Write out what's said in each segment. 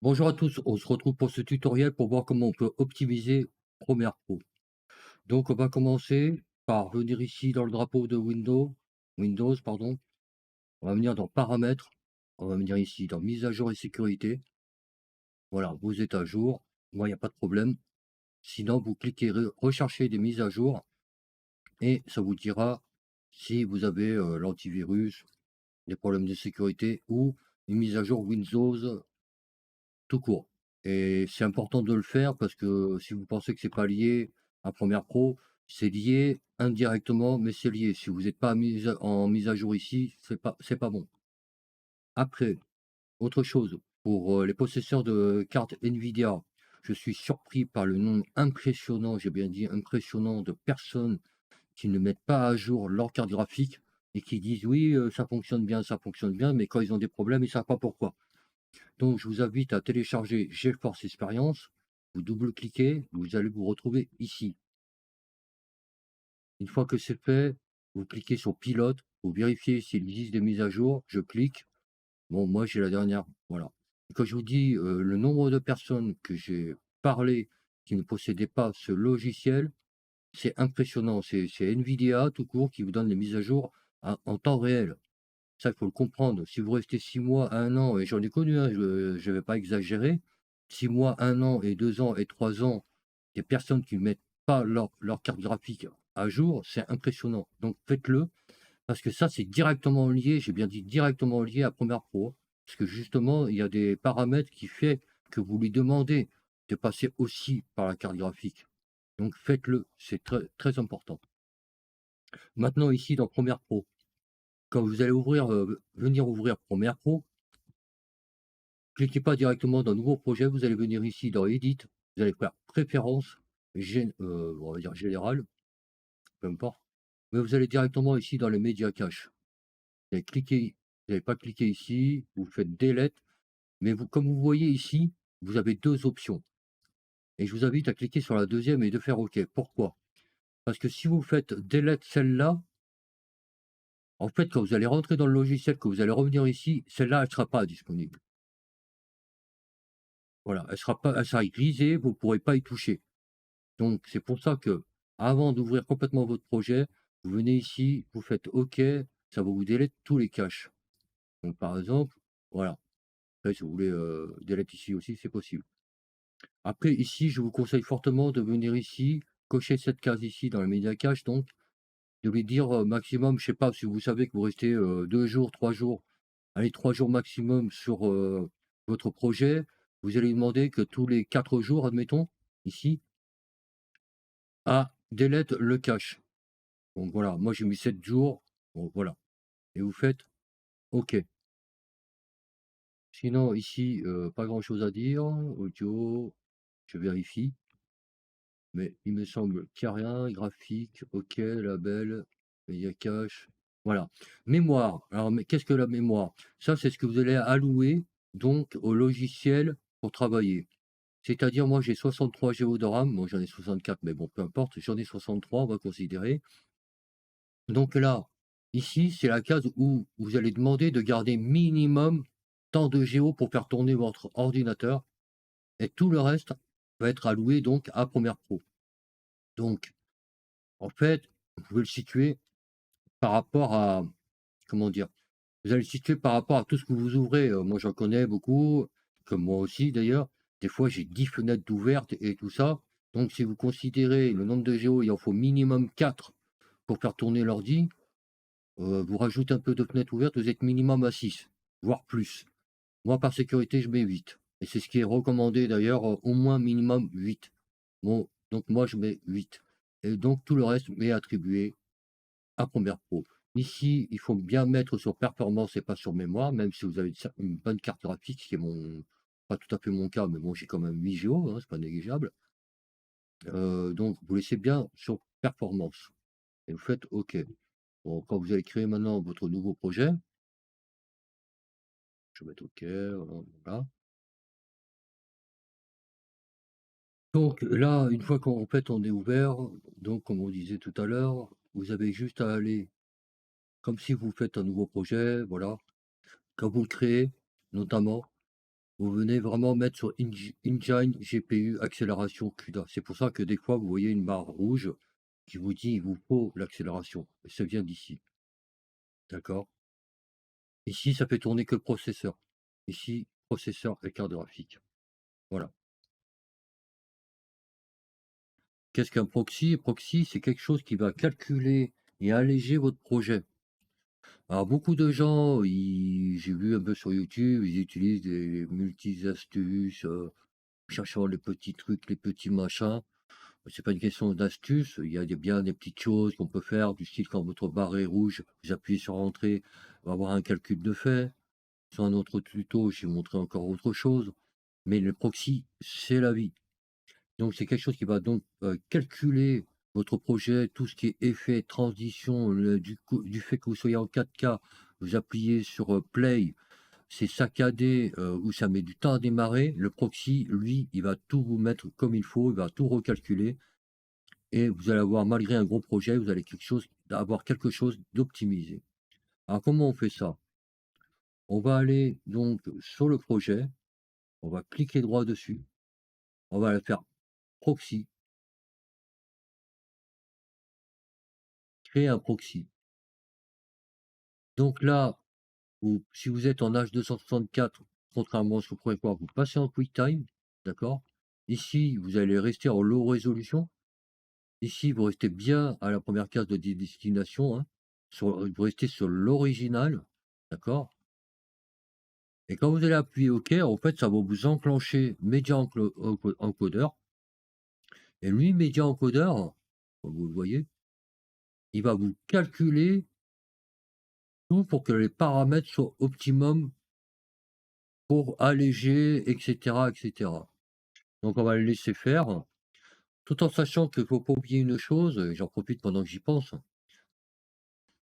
Bonjour à tous, on se retrouve pour ce tutoriel pour voir comment on peut optimiser Premiere Pro. Donc on va commencer par venir ici dans le drapeau de Windows, pardon. On va venir dans Paramètres, on va venir ici dans Mise à jour et sécurité. Voilà, vous êtes à jour, moi il n'y a pas de problème. Sinon vous cliquez rechercher des mises à jour et ça vous dira si vous avez l'antivirus, des problèmes de sécurité ou une mise à jour Windows tout court. Et c'est important de le faire parce que si vous pensez que c'est pas lié à Premiere Pro, c'est lié indirectement, mais c'est lié. Si vous n'êtes pas en mise à jour ici, c'est pas bon. Après, autre chose, pour, les possesseurs de cartes Nvidia, je suis surpris par le nombre impressionnant, j'ai bien dit impressionnant, de personnes qui ne mettent pas à jour leur carte graphique et qui disent: «Oui, ça fonctionne bien», mais quand ils ont des problèmes, ils ne savent pas pourquoi. Donc, je vous invite à télécharger GeForce Experience. Vous double-cliquez, vous allez vous retrouver ici. Une fois que c'est fait, vous cliquez sur Pilote, vous vérifiez s'il existe des mises à jour. Je clique. Bon, moi, j'ai la dernière. Voilà. Et quand je vous dis le nombre de personnes que j'ai parlé qui ne possédaient pas ce logiciel, c'est impressionnant. C'est Nvidia tout court qui vous donne les mises à jour en temps réel. Ça, il faut le comprendre. Si vous restez 6 mois, 1 an, et j'en ai connu, hein, je ne vais pas exagérer, 6 mois, 1 an et 2 ans et 3 ans, des personnes qui ne mettent pas leur carte graphique à jour, c'est impressionnant. Donc faites-le, parce que ça, c'est directement lié, j'ai bien dit directement lié à Premiere Pro. Parce que justement, il y a des paramètres qui fait que vous lui demandez de passer aussi par la carte graphique. Donc faites-le, c'est très, très important. Maintenant, ici, dans Premiere Pro, quand vous allez venir ouvrir Premiere Pro, cliquez pas directement dans nouveau projet, vous allez venir ici dans Edit, vous allez faire Préférences, on va dire général, peu importe, mais vous allez directement ici dans les médias cache. Vous allez cliquer, vous n'allez pas cliquer ici, vous faites Delete, mais vous, comme vous voyez ici, vous avez 2 options et je vous invite à cliquer sur la deuxième et de faire OK. Pourquoi? Parce que si vous faites Delete celle-là, en fait, quand vous allez rentrer dans le logiciel, que vous allez revenir ici, celle-là, elle ne sera pas disponible. Voilà, elle sera grisée, vous ne pourrez pas y toucher. Donc c'est pour ça que, avant d'ouvrir complètement votre projet, vous venez ici, vous faites OK, ça va vous delete tous les caches. Donc par exemple, voilà. Après si vous voulez, delete ici aussi, c'est possible. Après ici, je vous conseille fortement de venir ici, cocher cette case ici dans les médias cache donc, de lui dire, maximum, je sais pas, si vous savez que vous restez, 2 jours, 3 jours, allez 3 jours maximum sur, votre projet, vous allez lui demander que tous les 4 jours, admettons, ici, delete le cache. Donc voilà, moi j'ai mis 7 jours, bon voilà, et vous faites OK. Sinon ici, pas grand chose à dire, audio, je vérifie, mais il me semble qu'il y a rien, graphique, OK, label, média cache, voilà. Mémoire, alors mais qu'est-ce que la mémoire? Ça, c'est ce que vous allez allouer donc au logiciel pour travailler. C'est-à-dire moi j'ai 63 Go de RAM, moi j'en ai 64 mais bon peu importe, j'en ai 63 on va considérer. Donc là, ici, c'est la case où vous allez demander de garder minimum tant de géo pour faire tourner votre ordinateur et tout le reste va être alloué donc à Premiere Pro. Donc, en fait, vous pouvez le situer par rapport à, comment dire? Vous allez le situer par rapport à tout ce que vous ouvrez. Moi, j'en connais beaucoup, comme moi aussi d'ailleurs. Des fois, j'ai 10 fenêtres d'ouvertes et tout ça. Donc, si vous considérez le nombre de géo, il en faut minimum 4 pour faire tourner l'ordi. Vous rajoutez un peu de fenêtres ouvertes, vous êtes minimum à 6, voire plus. Moi, par sécurité, je mets 8 et c'est ce qui est recommandé d'ailleurs, au moins minimum 8. Bon, donc moi, je mets 8 et donc tout le reste m'est attribué à Premiere Pro. Ici, il faut bien mettre sur performance et pas sur mémoire, même si vous avez une bonne carte graphique, ce qui est pas tout à fait mon cas, mais bon, j'ai quand même 8 Go, hein, c'est pas négligeable. Donc vous laissez bien sur performance et vous faites OK. Bon, quand vous allez créer maintenant votre nouveau projet, je vais mettre OK, voilà. Donc là, une fois qu'en fait on est ouvert, donc comme on disait tout à l'heure, vous avez juste à aller comme si vous faites un nouveau projet, voilà. Quand vous le créez, notamment, Vous venez vraiment mettre sur Engine GPU accélération CUDA. C'est pour ça que des fois, vous voyez une barre rouge qui vous dit: «Il vous faut l'accélération» et ça vient d'ici, d'accord? Ici, ça fait tourner que le processeur. Ici, processeur et carte graphique. Voilà. Qu'est-ce qu'un proxy? Proxy, c'est quelque chose qui va calculer et alléger votre projet. Alors beaucoup de gens, j'ai vu un peu sur YouTube, ils utilisent des multi-astuces, cherchant les petits trucs, les petits machins. C'est pas une question d'astuce, il y a bien des petites choses qu'on peut faire, du style quand votre barre est rouge, vous appuyez sur entrée, on va avoir un calcul de fait. Sur un autre tuto, je vais vous montrer encore autre chose. Mais le proxy, c'est la vie. Donc c'est quelque chose qui va donc calculer votre projet, tout ce qui est effet, transition, du fait que vous soyez en 4K, vous appuyez sur play, c'est saccadé ou ça met du temps à démarrer. Le proxy, lui, il va tout vous mettre comme il faut, il va tout recalculer et vous allez avoir, malgré un gros projet, vous allez avoir quelque chose d'optimisé. Alors comment on fait ça? On va aller donc sur le projet, on va cliquer droit dessus, on va la faire proxy, créer un proxy. Donc là, si vous êtes en H264, contrairement à ce que vous pourrez voir, vous passez en QuickTime, d'accord? Ici, vous allez rester en low résolution. Ici, vous restez bien à la première case de destination, hein. Vous restez sur l'original, d'accord? Et quand vous allez appuyer OK, en fait, ça va vous enclencher Media Encoder. Et lui, Media Encoder, comme vous le voyez, il va vous calculer tout pour que les paramètres soient optimum pour alléger, et cetera, et cetera. Donc on va le laisser faire, tout en sachant qu'il ne faut pas oublier une chose, et j'en profite pendant que j'y pense.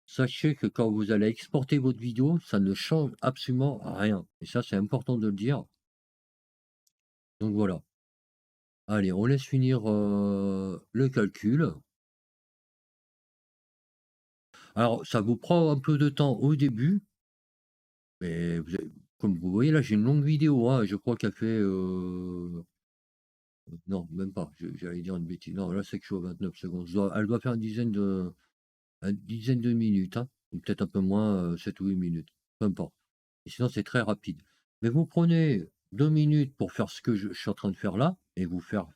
Sachez que quand vous allez exporter votre vidéo, ça ne change absolument rien. Et ça, c'est important de le dire. Donc voilà. Allez, on laisse finir le calcul. Alors, ça vous prend un peu de temps au début, mais comme vous voyez là, j'ai une longue vidéo, hein, je crois qu'elle fait non, même pas, j'allais dire une bêtise. Non, là, c'est que je suis à 29 secondes. Elle doit faire une dizaine de minutes, hein, ou peut-être un peu moins, 7 ou 8 minutes, peu importe. Et sinon, c'est très rapide. Mais vous prenez 2 minutes pour faire ce que je suis en train de faire là et vous faire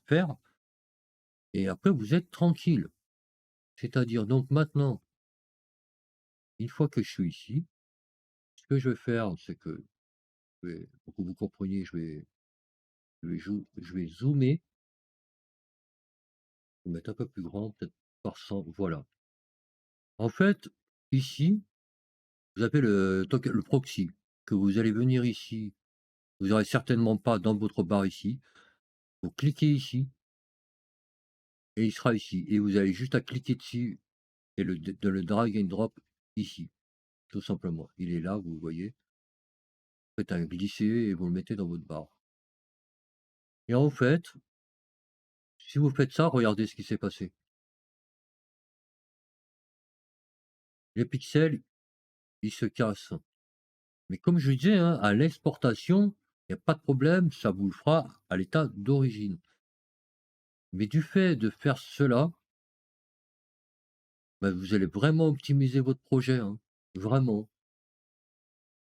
et après vous êtes tranquille. C'est-à-dire donc maintenant, une fois que je suis ici, ce que je vais faire, c'est que pour que vous compreniez, je vais zoomer, je vais mettre un peu plus grand, peut-être par 100, voilà. En fait, ici, vous avez le proxy que vous allez venir ici, vous n'aurez certainement pas dans votre barre ici. Vous cliquez ici et il sera ici et vous avez juste à cliquer dessus et le drag and drop ici, tout simplement. Il est là, vous voyez. Vous faites un glisser et vous le mettez dans votre barre. Et en fait, si vous faites ça, regardez ce qui s'est passé. Les pixels, ils se cassent. Mais comme je disais, hein, à l'exportation, il n'y a pas de problème, ça vous le fera à l'état d'origine. Mais du fait de faire cela, bah, vous allez vraiment optimiser votre projet, hein, vraiment.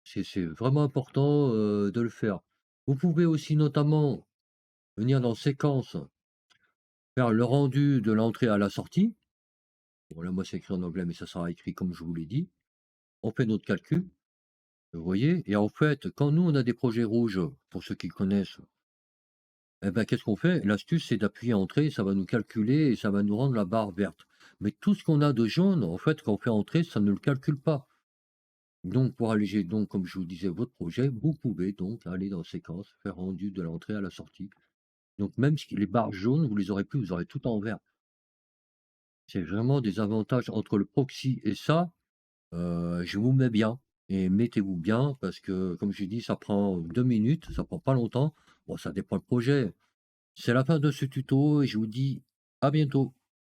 C'est vraiment important, de le faire. Vous pouvez aussi notamment venir dans séquence, faire le rendu de l'entrée à la sortie. Bon là, moi, c'est écrit en anglais, mais ça sera écrit comme je vous l'ai dit. On fait notre calcul, vous voyez? Et en fait, quand nous, on a des projets rouges, pour ceux qui connaissent, eh ben, qu'est-ce qu'on fait? L'astuce, c'est d'appuyer entrée, ça va nous calculer et ça va nous rendre la barre verte. Mais tout ce qu'on a de jaune, en fait, quand on fait entrer, ça ne le calcule pas. Donc, pour alléger, donc, comme je vous disais, votre projet, vous pouvez donc aller dans séquence, faire rendu de l'entrée à la sortie. Donc, même si les barres jaunes, vous les aurez plus, vous aurez tout en vert. C'est vraiment des avantages entre le proxy et ça. Je vous mets bien et mettez-vous bien parce que, comme j'ai dit, ça prend 2 minutes, ça prend pas longtemps. Bon, ça dépend le projet. C'est la fin de ce tuto et je vous dis à bientôt.